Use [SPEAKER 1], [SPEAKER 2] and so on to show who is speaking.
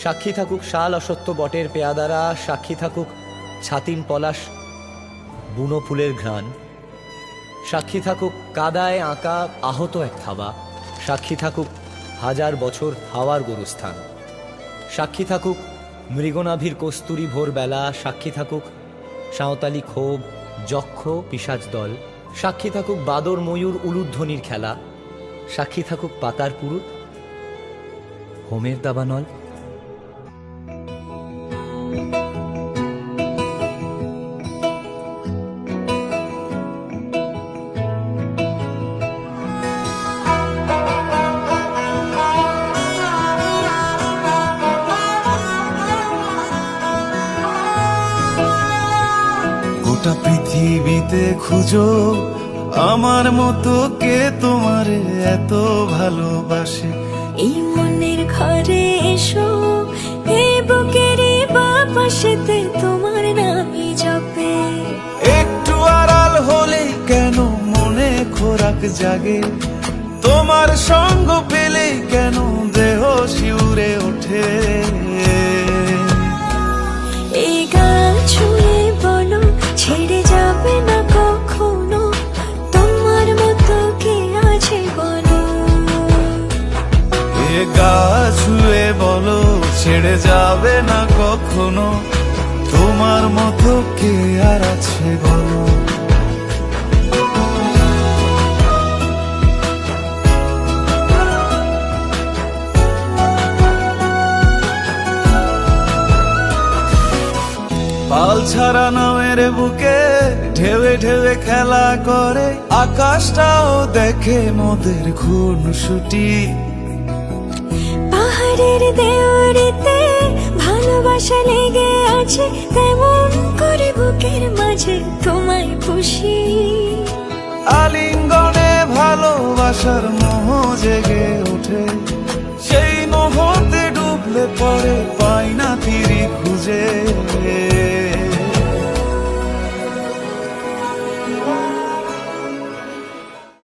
[SPEAKER 1] সাক্ষী থাকুক শাল অসত্য বটের পেয়াদারা, সাক্ষী থাকুক ছাতিম পলাশ বুনো ফুলের ঘ্রাণ, সাক্ষী থাকুক কাদায় আঁকা আহত এক থাবা, সাক্ষী থাকুক হাজার বছর হাওয়ার গরুস্থান, সাক্ষী থাকুক মৃগনাভির কস্তুরী ভোরবেলা, সাক্ষী থাকুক সাঁওতালি ক্ষোভ যক্ষ পিশাচ দল, সাক্ষী থাকুক বাদর ময়ূর উলুধ্বনির খেলা, সাক্ষী থাকুক পাতার পুরুত হোমের দাবানল।
[SPEAKER 2] গোটা পৃথিবীতে খুঁজো আমার মতো কে তোমারে এত ভালোবাসে।
[SPEAKER 3] এই মনের ঘরে এসো, এই বুকের বাপাশেতে তোমার নামই জপে।
[SPEAKER 2] একটু আড়াল হলে কেন মনে খোরাক জাগে, তোমার সঙ্গ পেলে কেন দেহ শিউরে ওঠে।
[SPEAKER 3] এই গান ছুঁয়ে বলো ছেড়ে যাবে না কখনো, তোমার মতো কে আছে বলো।
[SPEAKER 2] এ গা ছুঁয়ে বলো ছেড়ে যাবে না কখনো, তোমার মতো কে আর আছে বলো। পাল ছাড়া নামের বুকে ঢেউে ঢেউে খেলা করে, আকাশটাও দেখে মোদের খুনসুটি।
[SPEAKER 3] পাহাড়ের দেওয়ারিতে ভালোবাসা লেগে আছে, তেমন করে বুকের মাঝে তোমায় পুষি।
[SPEAKER 2] আলিঙ্গনে ভালোবাসার মোহ জেগে ওঠে, সেই মোহতে ডুবলে পরে পাই না তীরে খুঁজে।